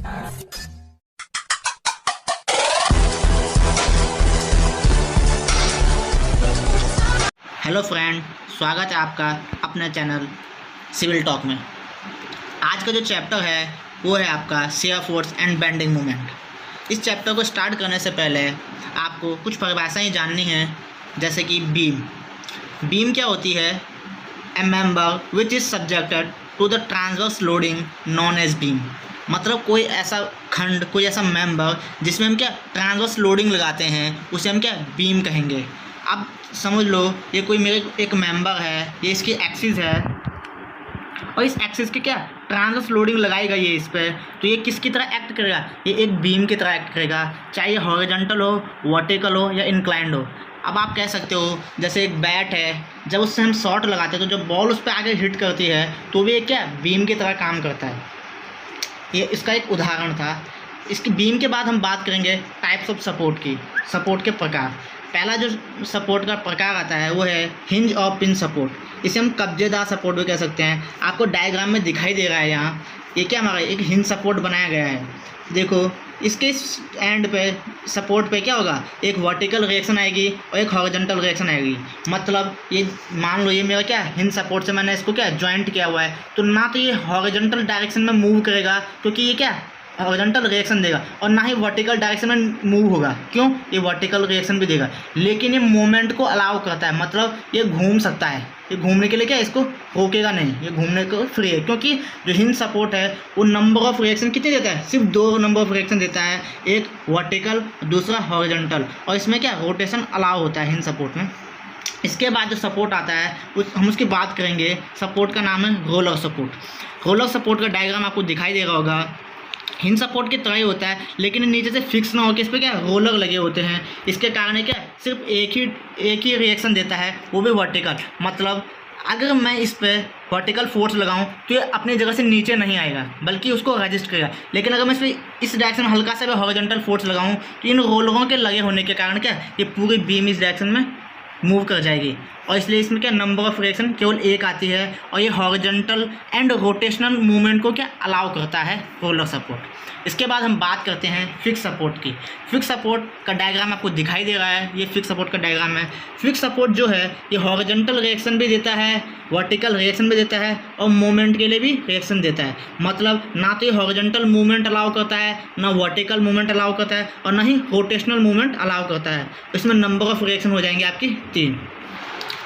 Hello friend, स्वागत है आपका अपने चैनल सिविल टॉक में। आज का जो चैप्टर है वो है आपका shear force and bending moment. इस चैप्टर को स्टार्ट करने से पहले आपको कुछ परिभाषाएं जाननी है, जैसे कि बीम। बीम क्या होती है? A member which is subjected to the transverse loading known as beam. मतलब कोई ऐसा खंड, कोई ऐसा मेंबर जिसमें हम क्या ट्रांसवर्स लोडिंग लगाते हैं, उसे हम क्या बीम कहेंगे। अब समझ लो, ये कोई मेरे एक मेंबर है, ये इसकी एक्सिस है और इस एक्सिस की क्या ट्रांसवर्स लोडिंग लगाई गई है इस पर, तो ये किसकी तरह एक्ट करेगा? ये एक बीम की तरह एक्ट करेगा, चाहे ये हॉरिजॉन्टल हो, वर्टिकल हो या इंक्लाइंड हो। अब आप कह सकते हो जैसे एक बैट है, जब उससे हम शॉट लगाते हैं तो जब बॉल उस पर आगे हिट करती है तो भी ये क्या बीम की तरह काम करता है। ये इसका एक उदाहरण था। इसकी बीम के बाद हम बात करेंगे टाइप्स ऑफ सपोर्ट की, सपोर्ट के प्रकार। पहला जो सपोर्ट का प्रकार आता है वो है हिंज और पिन सपोर्ट। इसे हम कब्जेदार सपोर्ट भी कह सकते हैं। आपको डायग्राम में दिखाई दे रहा है यहाँ, ये क्या हमारा एक हिंज सपोर्ट बनाया गया है। देखो, इसके एंड पे सपोर्ट पे क्या होगा, एक वर्टिकल रिएक्शन आएगी और एक हॉरिजॉन्टल रिएक्शन आएगी। मतलब ये मान लो ये मेरा क्या हिंज सपोर्ट से मैंने इसको क्या जॉइंट किया हुआ है, तो ना तो ये हॉरिजॉन्टल डायरेक्शन में मूव करेगा क्योंकि ये क्या हॉरिजॉन्टल रिएक्शन देगा, और ना ही वर्टिकल डायरेक्शन में मूव होगा। क्यों? ये वर्टिकल रिएक्शन भी देगा, लेकिन ये मोमेंट को अलाउ करता है। मतलब ये घूम सकता है, ये घूमने के लिए क्या इसको रोकेगा नहीं, ये घूमने को फ्री है। क्योंकि जो हिंज सपोर्ट है वो नंबर ऑफ रिएक्शन कितने देता है? सिर्फ 2 नंबर ऑफ रिएक्शन देता है, एक वर्टिकल दूसरा हॉरिजॉन्टल, और इसमें क्या रोटेशन अलाउ होता है हिंज सपोर्ट में। इसके बाद जो सपोर्ट आता है हम उसकी बात करेंगे। सपोर्ट का नाम है रोलर सपोर्ट। रोलर सपोर्ट का डायग्राम आपको दिखाई दे रहा होगा। हिंज सपोर्ट की तरह ही होता है, लेकिन नीचे से फिक्स ना होकर इस पर क्या रोलर लगे होते हैं। इसके कारण है क्या सिर्फ एक ही रिएक्शन देता है, वो भी वर्टिकल। मतलब अगर मैं इस पर वर्टिकल फोर्स लगाऊं तो ये अपनी जगह से नीचे नहीं आएगा, बल्कि उसको रजिस्ट करेगा। लेकिन अगर मैं इस पर इस डायरेक्शन में हल्का सा भी हॉरिजॉन्टल फोर्स लगाऊं तो इन रोलरों के लगे होने के कारण क्या ये पूरी बीम इस डायरेक्शन में मूव कर जाएगी, और इसलिए इसमें क्या नंबर ऑफ रिएक्शन केवल एक आती है, और ये हॉरिजॉन्टल एंड रोटेशनल मूवमेंट को क्या अलाउ करता है रोलर सपोर्ट। इसके बाद हम बात करते हैं फिक्स सपोर्ट की। फिक्स सपोर्ट का डायग्राम आपको दिखाई दे रहा है, ये फिक्स सपोर्ट का डायग्राम है। फिक्स सपोर्ट जो है ये हॉरिजॉन्टल रिएक्शन भी देता है, वर्टिकल रिएक्शन भी देता है, और मूवमेंट के लिए भी रिएक्शन देता है। मतलब ना तो ये हॉरिजॉन्टल मूवमेंट अलाउ करता है, ना वर्टिकल मूवमेंट अलाउ करता है, और ना ही रोटेशनल मूवमेंट अलाउ करता है। इसमें नंबर ऑफ रिएक्शन हो जाएंगे आपकी 3।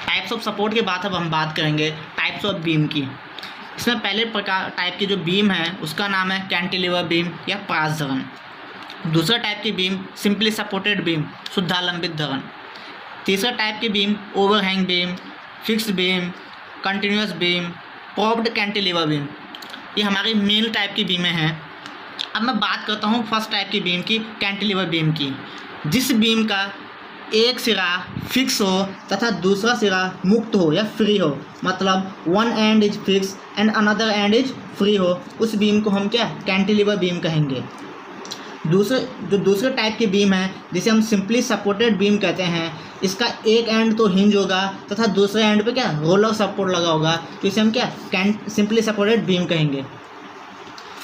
टाइप्स ऑफ सपोर्ट के बाद अब हम बात करेंगे टाइप्स ऑफ बीम की। इसमें पहले प्रकार टाइप की जो बीम है उसका नाम है कैंटिलीवर बीम या पास धरन। दूसरा टाइप की बीम सिंपली सपोर्टेड बीम, शुद्धालंबित धरन। तीसरा टाइप की beam overhang beam, fixed beam, continuous beam, propped cantilever beam. ये हमारी मेन टाइप की बीमें हैं। अब मैं बात करता हूँ फर्स्ट टाइप की बीम की, कैंटिलीवर बीम की। जिस बीम का एक सिरा फिक्स हो तथा दूसरा सिरा मुक्त हो या फ्री हो, मतलब one and is fix and another and is free हो, उस बीम को हम क्या कैंटिलीवर बीम कहेंगे। दूसरे टाइप की बीम है जिसे हम सिंपली सपोर्टेड बीम कहते हैं। इसका एक एंड तो हिंज होगा तथा दूसरे एंड पे क्या रोलर सपोर्ट लगा होगा, तो इसे हम क्या सिंपली सपोर्टेड बीम कहेंगे।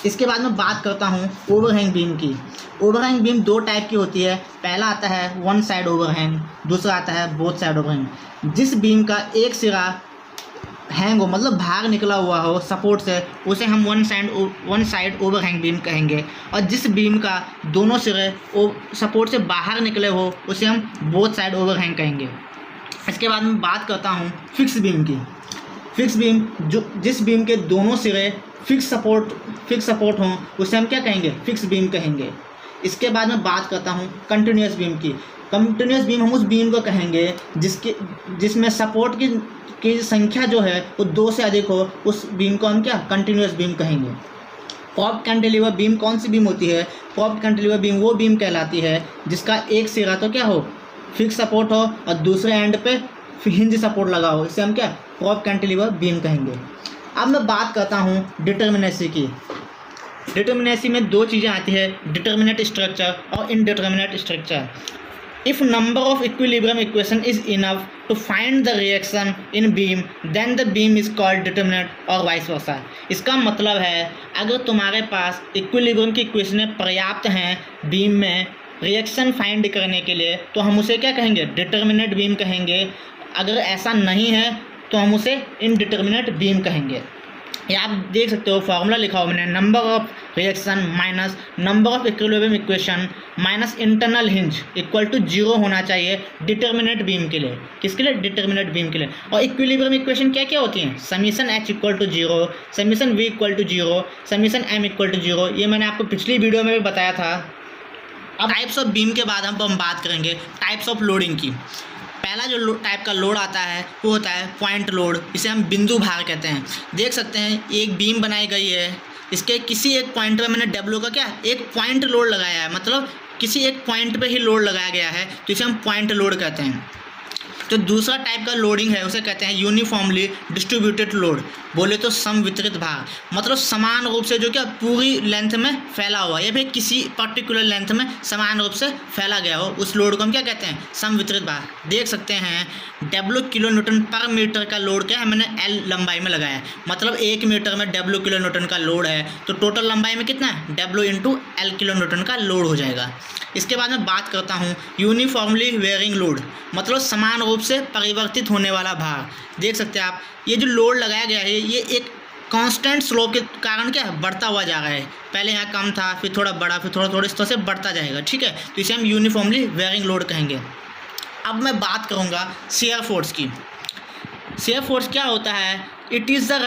इसके बाद मैं बात करता हूँ ओवरहैंग बीम की। ओवरहैंग बीम 2 टाइप की होती है। पहला आता है वन साइड ओवरहैंग, दूसरा आता है बोथ साइड ओवरहैंग। जिस बीम का एक सिरा हैंग हो, मतलब बाहर निकला हुआ हो सपोर्ट से, उसे हम वन साइड ओवरहैंग बीम कहेंगे। और जिस बीम का दोनों सिरे सपोर्ट से बाहर निकले हो उसे हम बोथ साइड ओवरहैंग कहेंगे। इसके बाद मैं बात करता हूँ फिक्स बीम की। फिक्स बीम जिस बीम के दोनों सिरे फिक्स सपोर्ट हों उसे हम क्या कहेंगे, फिक्स बीम कहेंगे। इसके बाद मैं बात करता हूँ कंटिन्यूअस बीम की। कंटिन्यूअस बीम हम उस बीम को कहेंगे जिसमें सपोर्ट की संख्या जो है वो 2 से अधिक हो, उस बीम को हम क्या कंटिन्यूअस बीम कहेंगे। प्रोप्ड कैंटिलीवर बीम कौन सी बीम होती है? प्रोप्ड कैंटिलीवर बीम वो बीम कहलाती है जिसका एक सिरा तो क्या हो फिक्स सपोर्ट हो और दूसरे एंड पे हिंज सपोर्ट लगा हो, इसे हम क्या प्रोप्ड कैंटिलीवर बीम कहेंगे। अब मैं बात करता हूँ डिटर्मिनेसी की। डिटर्मिनेसी में 2 चीज़ें आती है, डिटर्मिनेट स्ट्रक्चर और indeterminate structure. If number of equilibrium equation is enough to find the reaction in beam, then the beam is called determinate और vice versa। इसका मतलब है अगर तुम्हारे पास इक्विलिब्रियम की इक्वेशनें पर्याप्त हैं बीम में रिएक्शन फाइंड करने के लिए, तो हम उसे क्या कहेंगे, डिटर्मिनेट बीम कहेंगे। अगर ऐसा नहीं है तो हम उसे इनडिटर्मिनेट बीम कहेंगे। ये आप देख सकते हो फॉर्मूला लिखा हुआ मैंने, number of reaction minus number of equilibrium equation minus internal hinge equal to 0 होना चाहिए डिटर्मिनेट बीम के लिए। किसके लिए, डिटर्मिनेट बीम के लिए। और इक्विलिब्रियम इक्वेशन क्या क्या होती हैं, summation H equal to 0, summation V equal to 0, summation M equal to 0। ये मैंने आपको पिछली वीडियो में भी बताया था। अब टाइप्स ऑफ बीम के बाद हम बात करेंगे टाइप्स ऑफ लोडिंग की। पहला जो टाइप का लोड आता है वो होता है पॉइंट लोड, इसे हम बिंदु भार कहते हैं। देख सकते हैं एक बीम बनाई गई है, इसके किसी एक पॉइंट पे मैंने डब्ल्यू का क्या एक पॉइंट लोड लगाया है, मतलब किसी एक पॉइंट पे ही लोड लगाया गया है, तो इसे हम पॉइंट लोड कहते हैं। तो दूसरा टाइप का लोडिंग है उसे कहते हैं यूनिफॉर्मली डिस्ट्रीब्यूटेड लोड, बोले तो समवितरित भार, मतलब समान रूप से जो क्या पूरी लेंथ में फैला हुआ, या फिर किसी पर्टिकुलर लेंथ में समान रूप से फैला गया हो, उस लोड को हम क्या कहते हैं, समवितरित भार। देख सकते हैं W किलो न्यूटन पर मीटर का लोड क्या है, मैंने L लंबाई में लगाया है, मतलब 1 मीटर में W किलो न्यूटन का लोड है, तो टोटल लंबाई में कितना है, W into L kilo Newton का लोड हो जाएगा। इसके बाद मैं बात करता हूँ यूनिफॉर्मली वेयरिंग लोड, मतलब समान रूप से परिवर्तित होने वाला भार। देख सकते हैं आप ये जो लोड लगाया गया है ये एक कांस्टेंट स्लोप के कारण क्या है, बढ़ता हुआ जा रहा है। पहले यहाँ कम था, फिर थोड़ा बड़ा, फिर थोड़ा इस तरह से बढ़ता जाएगा, ठीक है। तो इसे हम यूनिफॉर्मली वेयरिंग लोड कहेंगे। अब मैं बात करूँगा शेयर फोर्स की। शेयर फोर्स क्या होता है, it is the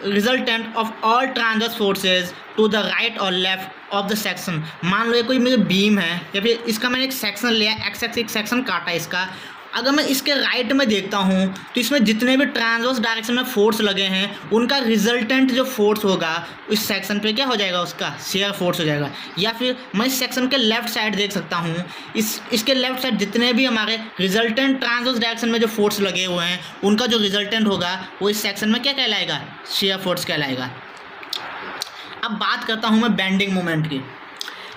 resultant of all transverse forces to the right और लेफ्ट ऑफ द सेक्शन। मान लो ये कोई मेरी बीम है, या फिर इसका मैंने एक सेक्शन लिया, एक्स एक्स एक सेक्शन काटा इसका, अगर मैं इसके राइट में देखता हूँ तो इसमें जितने भी ट्रांसवर्स डायरेक्शन में फोर्स लगे हैं उनका रिजल्टेंट जो फोर्स होगा इस सेक्शन पे क्या हो जाएगा, उसका शेयर फोर्स हो जाएगा। या फिर मैं इस सेक्शन के लेफ्ट साइड देख सकता हूँ, इसके लेफ्ट साइड जितने भी हमारे रिजल्टेंट ट्रांसवर्स डायरेक्शन में जो फोर्स लगे हुए हैं उनका जो रिजल्टेंट होगा वो इस सेक्शन में क्या कहलाएगा, शेयर फोर्स कहलाएगा। अब बात करता हूँ मैं बेंडिंग मोमेंट की।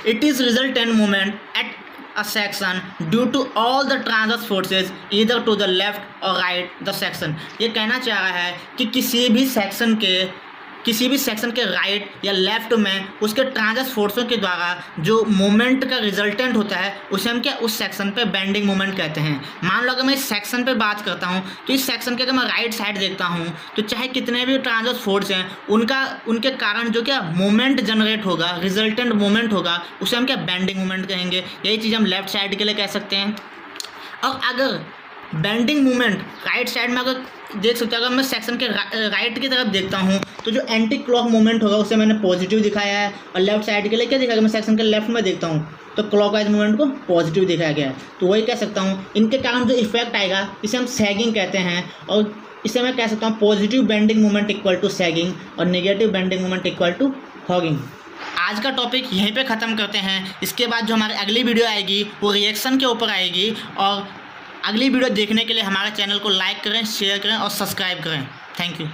It is resultant moment at a section due to all the transverse forces either to the left or right the section। ये कहना चाह रहा है कि किसी भी सेक्शन के राइट या लेफ्ट में उसके ट्रांसवर्स फोर्सों के द्वारा जो मोमेंट का रिजल्टेंट होता है उसे हम क्या उस सेक्शन पे बेंडिंग मोमेंट कहते हैं। मान लो अगर मैं इस सेक्शन पे बात करता हूँ तो इस सेक्शन के अगर मैं राइट साइड देखता हूँ तो चाहे कितने भी ट्रांसवर्स फोर्स हैं उनके कारण जो क्या मोमेंट जनरेट होगा, रिजल्टेंट मोमेंट होगा, उसे हम क्या बेंडिंग मोमेंट कहेंगे। यही चीज़ हम लेफ्ट साइड के लिए कह सकते हैं। और अगर बेंडिंग मोमेंट राइट साइड में अगर देख सकते हैं, अगर मैं सेक्शन के राइट की तरफ देखता हूँ तो जो एंटी क्लॉक मोमेंट होगा उसे मैंने पॉजिटिव दिखाया है, और लेफ्ट साइड के लिए क्या दिखाया, मैं सेक्शन के लेफ्ट में देखता हूँ तो क्लॉकवाइज मोमेंट को पॉजिटिव दिखाया गया है। तो वही कह सकता हूँ इनके कारण जो इफेक्ट आएगा इसे हम सैगिंग कहते हैं, और इसे मैं कह सकता हूँ positive bending moment equal to sagging और negative bending moment equal to hogging. आज का टॉपिक यहीं पे ख़त्म करते हैं। इसके बाद जो हमारी अगली वीडियो आएगी वो रिएक्शन के ऊपर आएगी, और अगली वीडियो देखने के लिए हमारे चैनल को लाइक करें, शेयर करें और सब्सक्राइब करें। Thank you.